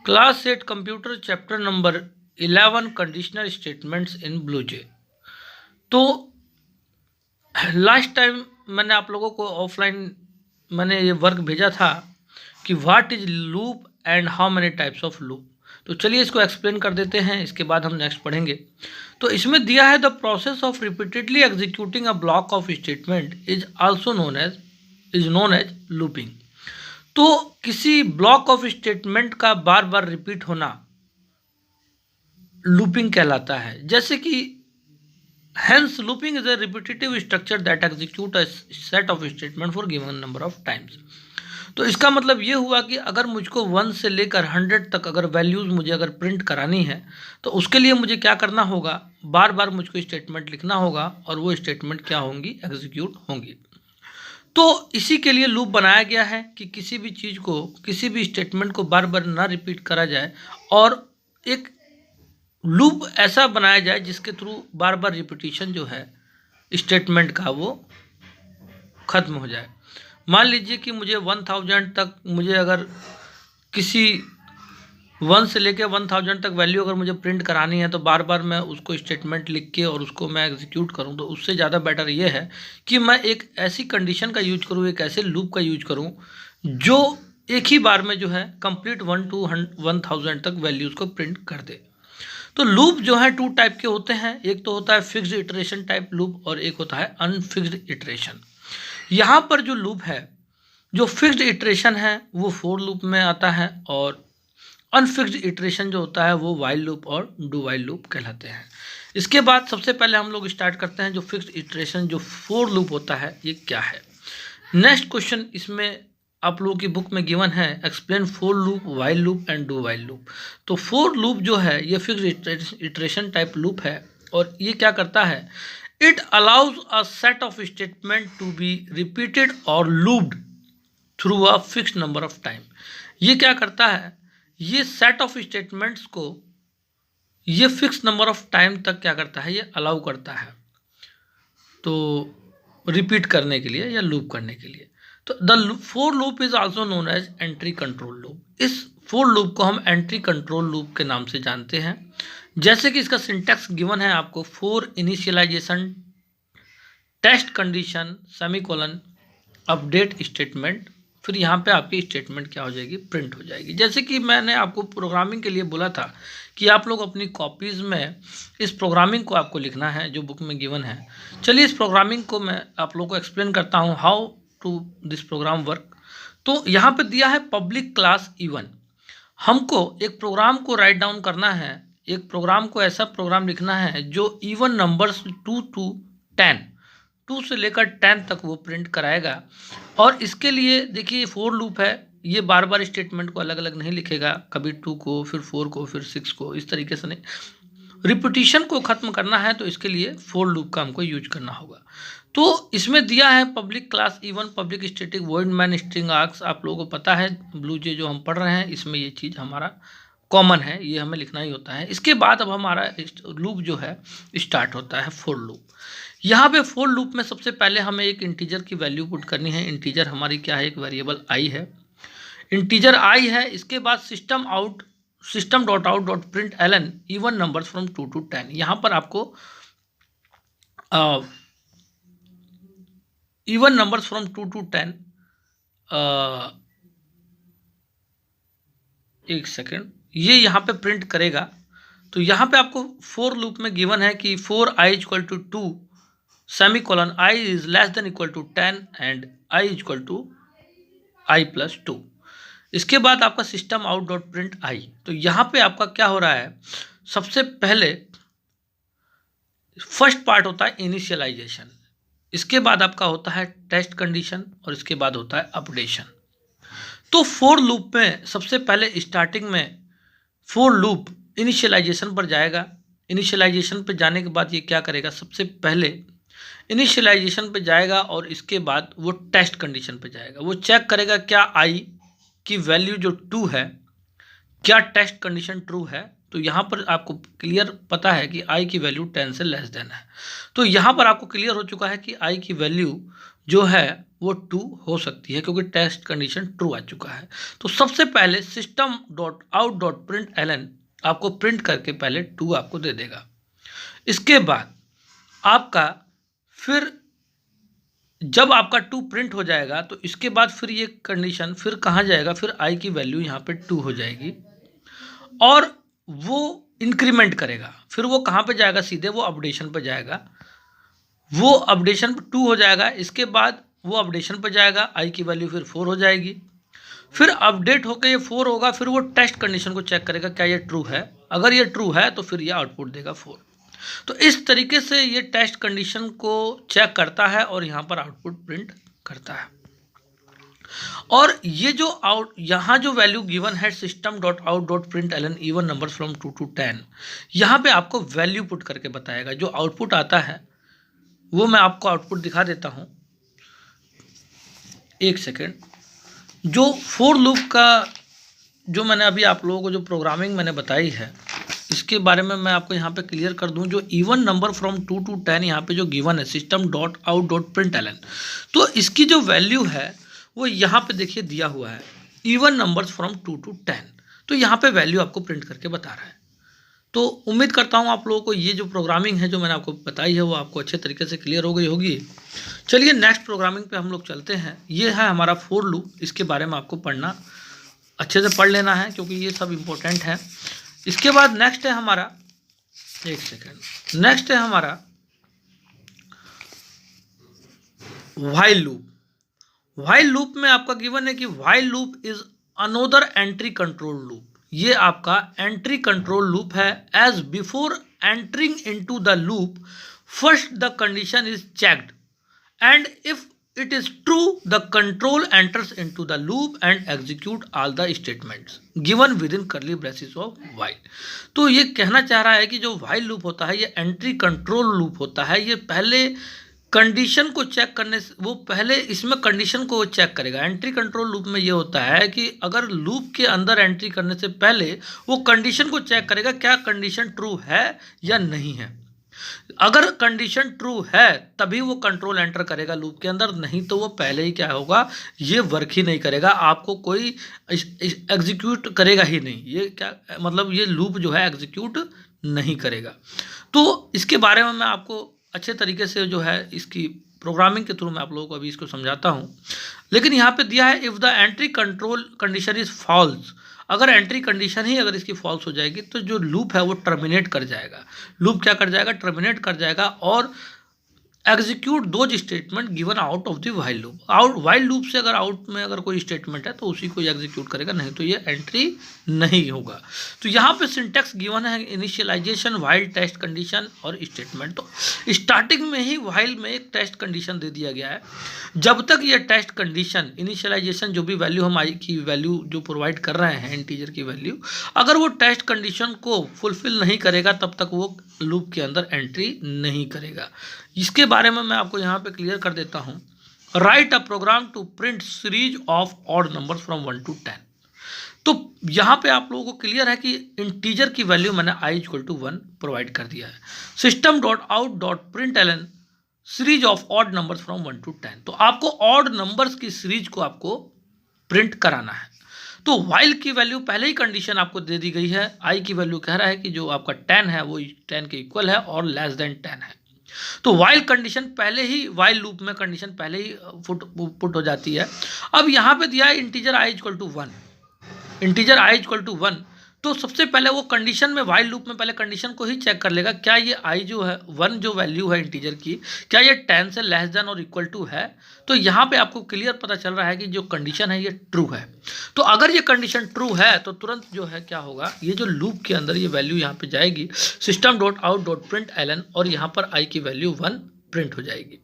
Class 8 computer chapter number 11 conditional statements in BlueJ. तो last time मैंने आप लोगों को ऑफलाइन मैंने ये वर्क भेजा था कि what is loop and how many types of loop. तो चलिए इसको एक्सप्लेन कर देते हैं, इसके बाद हम नेक्स्ट पढ़ेंगे। तो इसमें दिया है the process of repeatedly executing a block of statement is also known as looping. तो किसी ब्लॉक ऑफ स्टेटमेंट का बार बार रिपीट होना लूपिंग कहलाता है। जैसे कि hence looping is a repetitive structure that execute a set of statement for given number of times. तो इसका मतलब ये हुआ कि अगर मुझको 1 से लेकर 100 तक अगर वैल्यूज़ मुझे अगर प्रिंट करानी है तो उसके लिए मुझे क्या करना होगा, बार बार मुझको स्टेटमेंट लिखना होगा और वो स्टेटमेंट क्या होंगी, एग्जीक्यूट होंगी। तो इसी के लिए लूप बनाया गया है कि किसी भी चीज़ को, किसी भी स्टेटमेंट को बार बार ना रिपीट करा जाए और एक लूप ऐसा बनाया जाए जिसके थ्रू बार बार रिपीटिशन जो है स्टेटमेंट का वो ख़त्म हो जाए। मान लीजिए कि मुझे 1000 तक, मुझे अगर किसी 1 से लेकर 1000 तक वैल्यू अगर मुझे प्रिंट करानी है तो बार बार मैं उसको स्टेटमेंट लिख के और उसको मैं एग्जीक्यूट करूं, तो उससे ज़्यादा बेटर ये है कि मैं एक ऐसी कंडीशन का यूज करूं, एक ऐसे लूप का यूज करूं जो एक ही बार में जो है कंप्लीट 1 to 1000 तक वैल्यूज़ को प्रिंट कर दे। तो लूप जो है 2 टाइप के होते हैं, एक तो होता है फिक्स्ड इटरेशन टाइप लूप और एक होता है अनफिक्स्ड इटरेशन। यहाँ पर जो लूप है, जो फिक्स्ड इटरेशन है वो फोर लूप में आता है और अनफिक्स्ड इटरेशन जो होता है वो वाइल लूप और डू वाइल लूप कहलाते हैं। इसके बाद सबसे पहले हम लोग स्टार्ट करते हैं जो फिक्स्ड इटरेशन जो फोर लूप होता है ये क्या है। नेक्स्ट क्वेश्चन इसमें आप लोगों की बुक में गिवन है, explain for loop, while loop and do while loop. तो फोर लूप जो है ये फिक्स्ड इटरेशन टाइप लूप है और ये क्या करता है, it allows a set of statement to be repeated और looped through a fixed number of time. ये क्या करता है, ये सेट ऑफ स्टेटमेंट्स को ये फिक्स नंबर ऑफ टाइम तक क्या करता है, ये अलाउ करता है तो रिपीट करने के लिए या लूप करने के लिए। तो the for loop is also known as entry control loop. इस फोर लूप को हम एंट्री कंट्रोल लूप के नाम से जानते हैं। जैसे कि इसका सिंटैक्स गिवन है आपको, for initialisation, test condition, semicolon, update statement, फिर यहाँ पे आपकी स्टेटमेंट क्या हो जाएगी, प्रिंट हो जाएगी। जैसे कि मैंने आपको प्रोग्रामिंग के लिए बोला था कि आप लोग अपनी कॉपीज़ में इस प्रोग्रामिंग को आपको लिखना है जो बुक में गिवन है। चलिए इस प्रोग्रामिंग को मैं आप लोग को एक्सप्लेन करता हूँ how to this program work. तो यहाँ पे दिया है पब्लिक क्लास E1। हमको एक प्रोग्राम को राइट डाउन करना है, एक प्रोग्राम को ऐसा प्रोग्राम लिखना है जो इवन नंबर्स 2 to 10, 2 से लेकर 10 तक वो प्रिंट कराएगा। और इसके लिए देखिए फोर लूप है, ये बार बार स्टेटमेंट को अलग अलग नहीं लिखेगा, कभी 2 को, फिर 4 को, फिर 6 को, इस तरीके से नहीं। रिपीटिशन को ख़त्म करना है तो इसके लिए फोर लूप का हमको यूज करना होगा। तो इसमें दिया है public class E1 public static void main string arcs. आप लोगों को पता है ब्लूजे जो हम पढ़ रहे हैं इसमें ये चीज़ हमारा कॉमन है, ये हमें लिखना ही होता है। इसके बाद अब हमारा लूप जो है स्टार्ट होता है फोर लूप। यहाँ पे फोर लूप में सबसे पहले हमें एक इंटीजर की वैल्यू पुट करनी है। इंटीजर हमारी क्या है, एक वेरिएबल आई है, इंटीजर आई है। इसके बाद system dot out dot print Elon इवन नंबर्स फ्रॉम 2 to 10। यहाँ पर आपको इवन नंबर्स फ्रॉम 2 to 10, एक सेकेंड, ये यहाँ पे प्रिंट करेगा। तो यहाँ पे आपको फोर लूप में गिवन है कि 4i equal to 2 semicolon i is less than equal to 10 and i equal to i plus 2। इसके बाद आपका system out dot print i. तो यहाँ पे आपका क्या हो रहा है, सबसे पहले फर्स्ट पार्ट होता है इनिशियलाइजेशन, इसके बाद आपका होता है टेस्ट कंडीशन और इसके बाद होता है अपडेशन। तो फोर लूप में सबसे पहले स्टार्टिंग में फोर लूप इनिशियलाइजेशन पर जाएगा। इनिशियलाइजेशन पर जाने के बाद ये क्या करेगा, सबसे पहले इनिशियलाइजेशन पे जाएगा और इसके बाद वो टेस्ट कंडीशन पे जाएगा। वो चेक करेगा क्या आई की वैल्यू जो 2 है, क्या टेस्ट कंडीशन ट्रू है। तो यहाँ पर आपको क्लियर पता है कि आई की वैल्यू 10 से लेस देन है। तो यहाँ पर आपको क्लियर हो चुका है कि आई की वैल्यू जो है वो ट्रू हो सकती है, क्योंकि टेस्ट कंडीशन ट्रू आ चुका है। तो सबसे पहले system dot out dot print एलन आपको प्रिंट करके पहले ट्रू आपको दे देगा। इसके बाद आपका फिर जब आपका ट्रू प्रिंट हो जाएगा तो इसके बाद फिर ये कंडीशन फिर कहाँ जाएगा, फिर आई की वैल्यू यहाँ पे ट्रू हो जाएगी और वो इंक्रीमेंट करेगा। फिर वो कहाँ पे जाएगा, सीधे वो अपडेशन पे जाएगा। वो अपडेशन टू हो जाएगा, इसके बाद वो अपडेशन पे जाएगा, आई की वैल्यू फिर 4 हो जाएगी। फिर अपडेट होकर ये 4 होगा, फिर वो टेस्ट कंडीशन को चेक करेगा क्या ये ट्रू है। अगर ये ट्रू है तो फिर ये आउटपुट देगा 4। तो इस तरीके से ये टेस्ट कंडीशन को चेक करता है और यहाँ पर आउटपुट प्रिंट करता है। और ये जो यहाँ जो वैल्यू गिवन है system dot out dot print Elon even number from 2 to 10, यहाँ पे आपको वैल्यू पुट करके बताएगा। जो आउटपुट आता है वो मैं आपको आउटपुट दिखा देता हूँ, एक सेकेंड। जो फोर लूप का जो मैंने अभी आप लोगों को जो प्रोग्रामिंग मैंने बताई है, इसके बारे में मैं आपको यहाँ पे क्लियर कर दूँ। जो इवन नंबर फ्रॉम 2 to 10 यहाँ पे जो गिवन है system dot out dot print एलन, तो इसकी जो वैल्यू है वो यहाँ पे देखिए दिया हुआ है इवन नंबर्स फ्रॉम 2 to 10। तो यहाँ पे वैल्यू आपको प्रिंट करके बता रहा है। तो उम्मीद करता हूँ आप लोगों को ये जो प्रोग्रामिंग है जो मैंने आपको बताई है वो आपको अच्छे तरीके से क्लियर हो गई होगी। चलिए नेक्स्ट प्रोग्रामिंग पे हम लोग चलते हैं। ये है हमारा फोर लूप, इसके बारे में आपको पढ़ना अच्छे से पढ़ लेना है क्योंकि ये सब इम्पोर्टेंट है। इसके बाद नेक्स्ट है हमारा, एक सेकेंड, नेक्स्ट है हमारा व्हाइल लूप। व्हाइल लूप में आपका गिवन है कि while loop is another entry control loop. ये आपका एंट्री कंट्रोल लूप है। As before entering into the loop first the condition is checked and if it is true the control enters into the loop and execute all the statements given within curly braces of while. तो ये कहना चाह रहा है कि जो while loop होता है ये एंट्री कंट्रोल लूप होता है। ये पहले कंडीशन को चेक करने से, वो पहले इसमें कंडीशन को चेक करेगा। एंट्री कंट्रोल लूप में ये होता है कि अगर लूप के अंदर एंट्री करने से पहले वो कंडीशन को चेक करेगा क्या कंडीशन ट्रू है या नहीं है। अगर कंडीशन ट्रू है तभी वो कंट्रोल एंटर करेगा लूप के अंदर, नहीं तो वो पहले ही क्या होगा, ये वर्क ही नहीं करेगा, आपको कोई एग्जीक्यूट करेगा ही नहीं। ये क्या मतलब, ये लूप जो है एग्जीक्यूट नहीं करेगा। तो इसके बारे में मैं आपको अच्छे तरीके से जो है इसकी प्रोग्रामिंग के थ्रू मैं आप लोगों को अभी इसको समझाता हूँ। लेकिन यहाँ पे दिया है if the entry control condition is false. अगर एंट्री कंडीशन ही अगर इसकी फॉल्स हो जाएगी तो जो लूप है वो टर्मिनेट कर जाएगा। लूप क्या कर जाएगा, टर्मिनेट कर जाएगा और एग्जीक्यूट दो statement given out of the while loop. While loop से अगर आउट में अगर कोई स्टेटमेंट है तो उसी को एग्जीक्यूट करेगा, नहीं तो ये एंट्री नहीं होगा। तो यहाँ पे सिंटैक्स गिवन है इनिशियलाइजेशन, व्हाइल, टेस्ट कंडीशन और स्टेटमेंट। तो स्टार्टिंग में ही व्हाइल में एक टेस्ट कंडीशन दे दिया गया है। जब तक ये टेस्ट कंडीशन इनिशियलाइजेशन जो भी वैल्यू हम आई की वैल्यू जो प्रोवाइड कर रहे हैं इंटीजर की वैल्यू, अगर वो टेस्ट कंडीशन को फुलफिल नहीं करेगा तब तक वो लूप के अंदर एंट्री नहीं करेगा। इसके बारे में मैं आपको यहाँ पे क्लियर कर देता हूँ। Write a program to print series of odd numbers from 1 to 10। तो यहाँ पे आप लोगों को क्लियर है कि इंटीजर की वैल्यू मैंने i = 1 प्रोवाइड कर दिया है। System dot out dot print Elon series of odd numbers from 1 to 10। तो आपको ऑड नंबर्स की सीरीज को आपको प्रिंट कराना है। तो व्हाइल की वैल्यू पहले ही कंडीशन आपको दे दी गई है। आई की वैल्यू कह रहा है कि जो आपका 10 है वो 10 के इक्वल है और लेस देन 10 है। तो व्हाइल कंडीशन पहले ही, व्हाइल लूप में कंडीशन पहले ही पुट हो जाती है। अब यहाँ पे दिया है इंटीजर i = 1, इंटीजर i = 1। तो सबसे पहले वो कंडीशन में, व्हाइल लूप में पहले कंडीशन को ही चेक कर लेगा क्या ये i जो है 1 जो वैल्यू है इंटीजर की, क्या ये 10 से लेस देन और इक्वल टू है। तो यहाँ पे आपको क्लियर पता चल रहा है कि जो कंडीशन है ये ट्रू है। तो अगर ये कंडीशन ट्रू है तो तुरंत जो है क्या होगा, ये जो लूप के अंदर ये वैल्यू यहाँ पे जाएगी system dot out dot print एलन और यहाँ पर i की वैल्यू 1 प्रिंट हो जाएगी।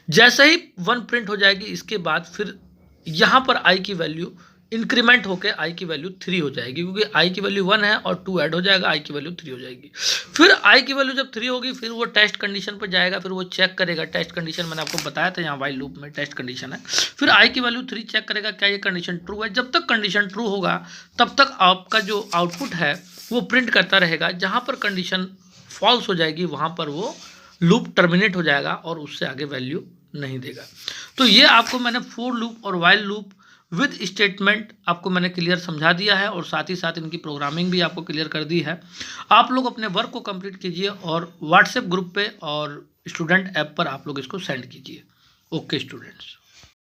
जैसे ही 1 प्रिंट हो जाएगी इसके बाद फिर यहाँ पर i की वैल्यू इंक्रीमेंट होकर i की वैल्यू 3 हो जाएगी, क्योंकि i की वैल्यू 1 है और 2 ऐड हो जाएगा, i की वैल्यू 3 हो जाएगी। फिर i की वैल्यू जब 3 होगी फिर वो टेस्ट कंडीशन पर जाएगा, फिर वो चेक करेगा। टेस्ट कंडीशन मैंने आपको बताया था, यहाँ व्हाइल लूप में टेस्ट कंडीशन है। फिर i की वैल्यू 3 चेक करेगा क्या ये कंडीशन ट्रू है। जब तक कंडीशन ट्रू होगा तब तक आपका जो आउटपुट है वो प्रिंट करता रहेगा। जहाँ पर कंडीशन फॉल्स हो जाएगी वहाँ पर वो लूप टर्मिनेट हो जाएगा और उससे आगे वैल्यू नहीं देगा। तो ये आपको मैंने फोर लूप और वाइल लूप विद स्टेटमेंट आपको मैंने क्लियर समझा दिया है और साथ ही साथ इनकी प्रोग्रामिंग भी आपको क्लियर कर दी है। आप लोग अपने वर्क को कंप्लीट कीजिए और व्हाट्सएप ग्रुप पे और स्टूडेंट ऐप पर आप लोग इसको सेंड कीजिए। Okay students.